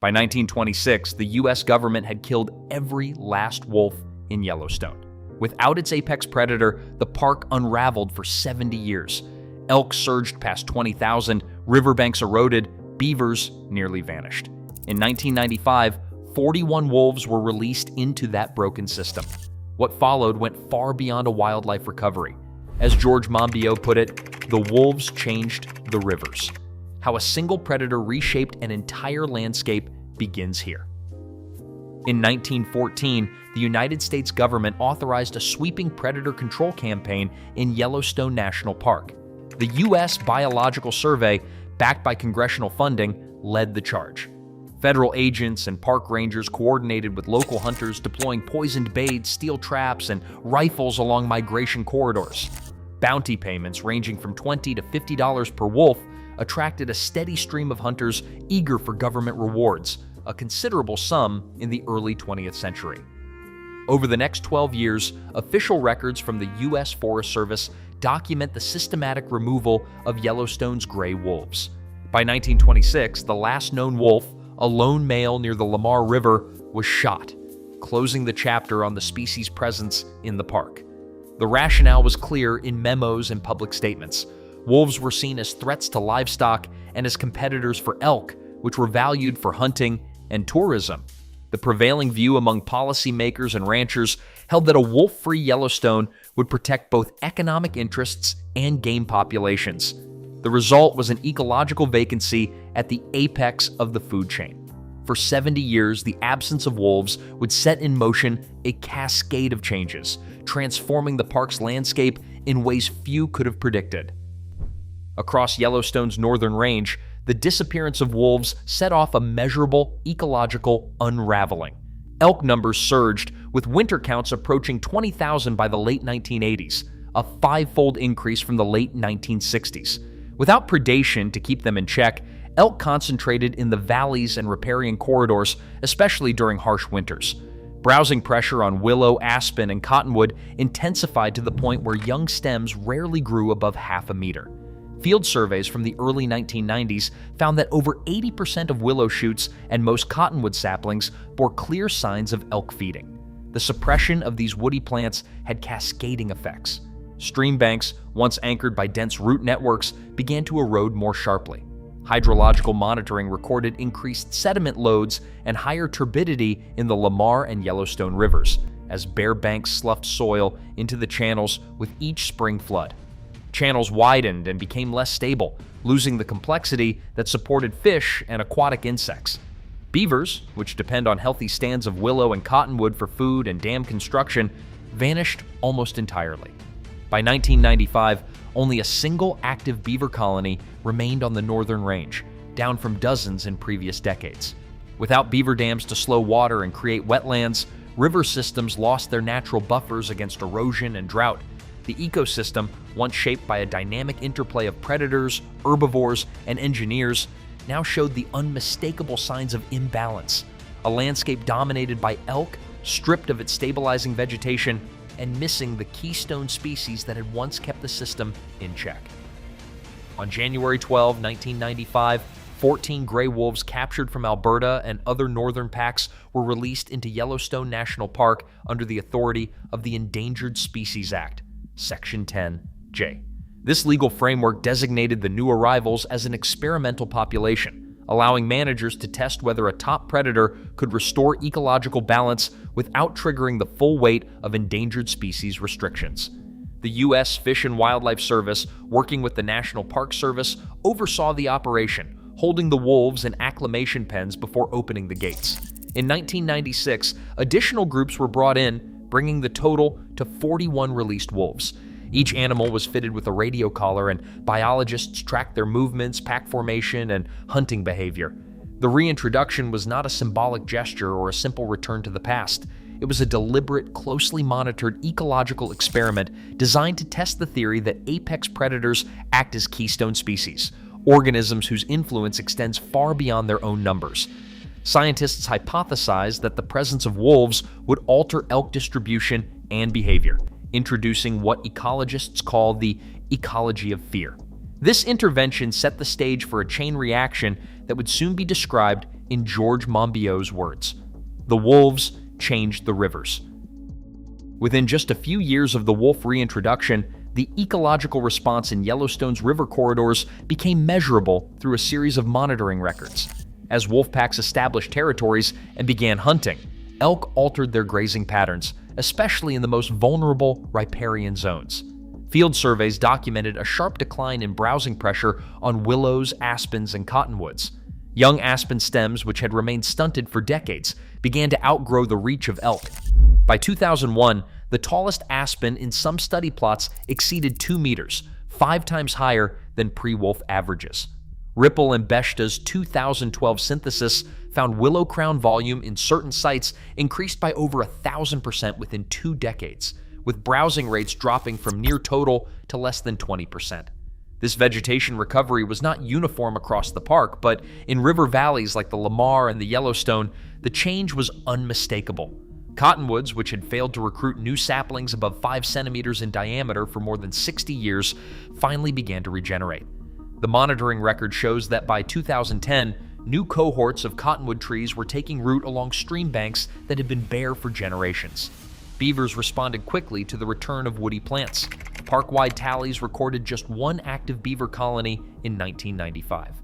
By 1926, the US government had killed every last wolf in Yellowstone. Without its apex predator, the park unraveled for 70 years. Elk surged past 20,000, riverbanks eroded, beavers nearly vanished. In 1995, 41 wolves were released into that broken system. What followed went far beyond a wildlife recovery. As George Monbiot put it, the wolves changed the rivers. How a single predator reshaped an entire landscape begins here. In 1914, the United States government authorized a sweeping predator control campaign in Yellowstone National Park. The U.S. Biological Survey, backed by congressional funding, led the charge. Federal agents and park rangers coordinated with local hunters, deploying poisoned baits, steel traps, and rifles along migration corridors. Bounty payments ranging from $20 to $50 per wolf attracted a steady stream of hunters eager for government rewards, a considerable sum in the early 20th century. Over the next 12 years, official records from the U.S. Forest Service document the systematic removal of Yellowstone's gray wolves. By 1926, the last known wolf, a lone male near the Lamar River, was shot, closing the chapter on the species' presence in the park. The rationale was clear in memos and public statements. Wolves were seen as threats to livestock and as competitors for elk, which were valued for hunting and tourism. The prevailing view among policymakers and ranchers held that a wolf-free Yellowstone would protect both economic interests and game populations. The result was an ecological vacancy at the apex of the food chain. For 70 years, the absence of wolves would set in motion a cascade of changes, transforming the park's landscape in ways few could have predicted. Across Yellowstone's northern range, the disappearance of wolves set off a measurable ecological unraveling. Elk numbers surged, with winter counts approaching 20,000 by the late 1980s, a five-fold increase from the late 1960s. Without predation to keep them in check, elk concentrated in the valleys and riparian corridors, especially during harsh winters. Browsing pressure on willow, aspen, and cottonwood intensified to the point where young stems rarely grew above half a meter. Field surveys from the early 1990s found that over 80% of willow shoots and most cottonwood saplings bore clear signs of elk feeding. The suppression of these woody plants had cascading effects. Stream banks, once anchored by dense root networks, began to erode more sharply. Hydrological monitoring recorded increased sediment loads and higher turbidity in the Lamar and Yellowstone rivers, as bare banks sloughed soil into the channels with each spring flood. Channels widened and became less stable, losing the complexity that supported fish and aquatic insects. Beavers, which depend on healthy stands of willow and cottonwood for food and dam construction, vanished almost entirely. By 1995, only a single active beaver colony remained on the northern range, down from dozens in previous decades. Without beaver dams to slow water and create wetlands, river systems lost their natural buffers against erosion and drought. The ecosystem, once shaped by a dynamic interplay of predators, herbivores, and engineers, now showed the unmistakable signs of imbalance. A landscape dominated by elk, stripped of its stabilizing vegetation, and missing the keystone species that had once kept the system in check. On January 12, 1995, 14 gray wolves captured from Alberta and other northern packs were released into Yellowstone National Park under the authority of the Endangered Species Act, Section 10J. This legal framework designated the new arrivals as an experimental population, allowing managers to test whether a top predator could restore ecological balance without triggering the full weight of endangered species restrictions. The U.S. Fish and Wildlife Service, working with the National Park Service, oversaw the operation, holding the wolves in acclimation pens before opening the gates. In 1996, additional groups were brought in, bringing the total to 41 released wolves. Each animal was fitted with a radio collar, and biologists tracked their movements, pack formation, and hunting behavior. The reintroduction was not a symbolic gesture or a simple return to the past. It was a deliberate, closely monitored ecological experiment designed to test the theory that apex predators act as keystone species, organisms whose influence extends far beyond their own numbers. Scientists hypothesized that the presence of wolves would alter elk distribution and behavior, introducing what ecologists call the ecology of fear. This intervention set the stage for a chain reaction that would soon be described in George Monbiot's words, "The wolves changed the rivers." Within just a few years of the wolf reintroduction, the ecological response in Yellowstone's river corridors became measurable through a series of monitoring records. As wolf packs established territories and began hunting, elk altered their grazing patterns, especially in the most vulnerable riparian zones. Field surveys documented a sharp decline in browsing pressure on willows, aspens, and cottonwoods. Young aspen stems, which had remained stunted for decades, began to outgrow the reach of elk. By 2001, the tallest aspen in some study plots exceeded 2 meters, 5 times higher than pre-wolf averages. Ripple and Bechta's 2012 synthesis found willow crown volume in certain sites increased by over 1,000% within 2 decades, with browsing rates dropping from near total to less than 20%. This vegetation recovery was not uniform across the park, but in river valleys like the Lamar and the Yellowstone, the change was unmistakable. Cottonwoods, which had failed to recruit new saplings above 5 centimeters in diameter for more than 60 years, finally began to regenerate. The monitoring record shows that by 2010, new cohorts of cottonwood trees were taking root along stream banks that had been bare for generations. Beavers responded quickly to the return of woody plants. Park-wide tallies recorded just 1 active beaver colony in 1995.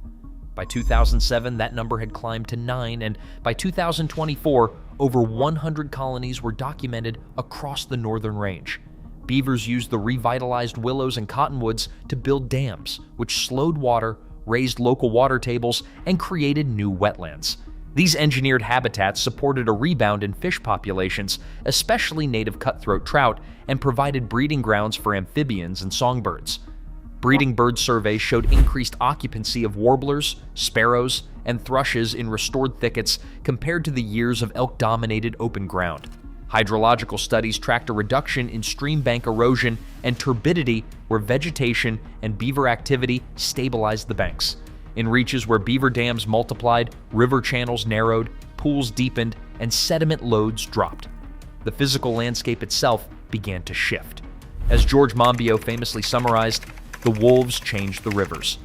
By 2007, that number had climbed to 9, and by 2024, over 100 colonies were documented across the northern range. Beavers used the revitalized willows and cottonwoods to build dams, which slowed water, raised local water tables, and created new wetlands. These engineered habitats supported a rebound in fish populations, especially native cutthroat trout, and provided breeding grounds for amphibians and songbirds. Breeding bird surveys showed increased occupancy of warblers, sparrows, and thrushes in restored thickets compared to the years of elk-dominated open ground. Hydrological studies tracked a reduction in stream bank erosion and turbidity where vegetation and beaver activity stabilized the banks. In reaches where beaver dams multiplied, river channels narrowed, pools deepened, and sediment loads dropped. The physical landscape itself began to shift. As George Monbiot famously summarized, the wolves changed the rivers.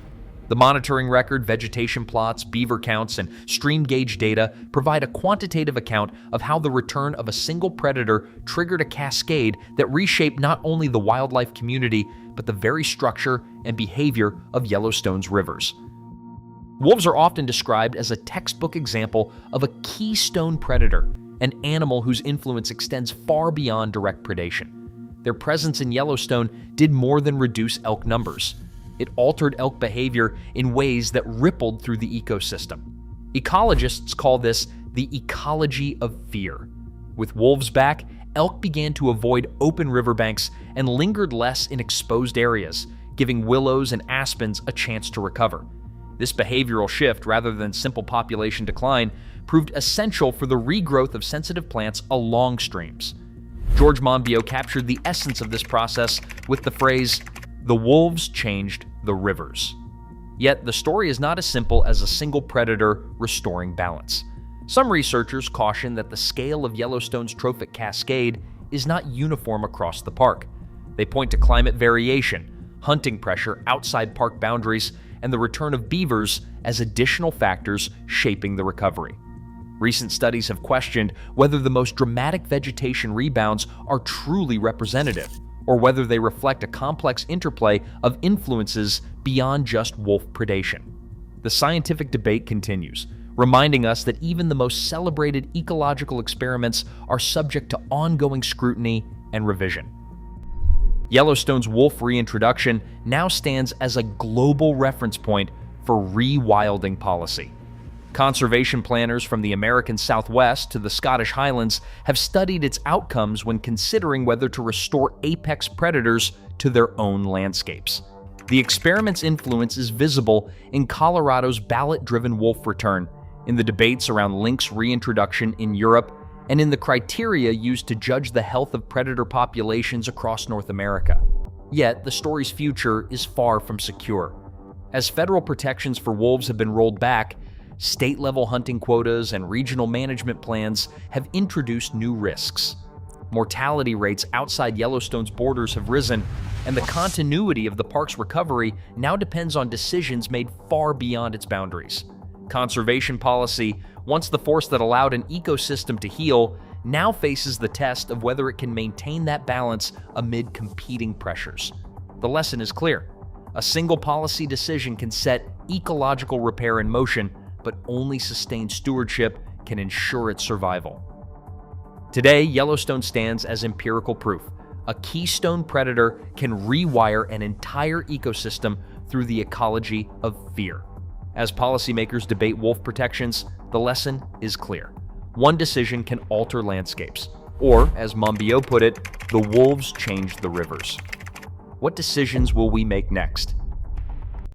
The monitoring record, vegetation plots, beaver counts, and stream gauge data provide a quantitative account of how the return of a single predator triggered a cascade that reshaped not only the wildlife community, but the very structure and behavior of Yellowstone's rivers. Wolves are often described as a textbook example of a keystone predator, an animal whose influence extends far beyond direct predation. Their presence in Yellowstone did more than reduce elk numbers. It altered elk behavior in ways that rippled through the ecosystem. Ecologists call this the ecology of fear. With wolves back, elk began to avoid open riverbanks and lingered less in exposed areas, giving willows and aspens a chance to recover. This behavioral shift, rather than simple population decline, proved essential for the regrowth of sensitive plants along streams. George Monbiot captured the essence of this process with the phrase, "The wolves changed the rivers." Yet the story is not as simple as a single predator restoring balance. Some researchers caution that the scale of Yellowstone's trophic cascade is not uniform across the park. They point to climate variation, hunting pressure outside park boundaries, and the return of beavers as additional factors shaping the recovery. Recent studies have questioned whether the most dramatic vegetation rebounds are truly representative, or whether they reflect a complex interplay of influences beyond just wolf predation. The scientific debate continues, reminding us that even the most celebrated ecological experiments are subject to ongoing scrutiny and revision. Yellowstone's wolf reintroduction now stands as a global reference point for rewilding policy. Conservation planners from the American Southwest to the Scottish Highlands have studied its outcomes when considering whether to restore apex predators to their own landscapes. The experiment's influence is visible in Colorado's ballot-driven wolf return, in the debates around lynx reintroduction in Europe, and in the criteria used to judge the health of predator populations across North America. Yet, the story's future is far from secure. As federal protections for wolves have been rolled back, state-level hunting quotas and regional management plans have introduced new risks. Mortality rates outside Yellowstone's borders have risen, and the continuity of the park's recovery now depends on decisions made far beyond its boundaries. Conservation policy, once the force that allowed an ecosystem to heal, now faces the test of whether it can maintain that balance amid competing pressures. The lesson is clear. A single policy decision can set ecological repair in motion, but only sustained stewardship can ensure its survival. Today, Yellowstone stands as empirical proof. A keystone predator can rewire an entire ecosystem through the ecology of fear. As policymakers debate wolf protections, the lesson is clear. One decision can alter landscapes. Or, as Monbiot put it, the wolves changed the rivers. What decisions will we make next?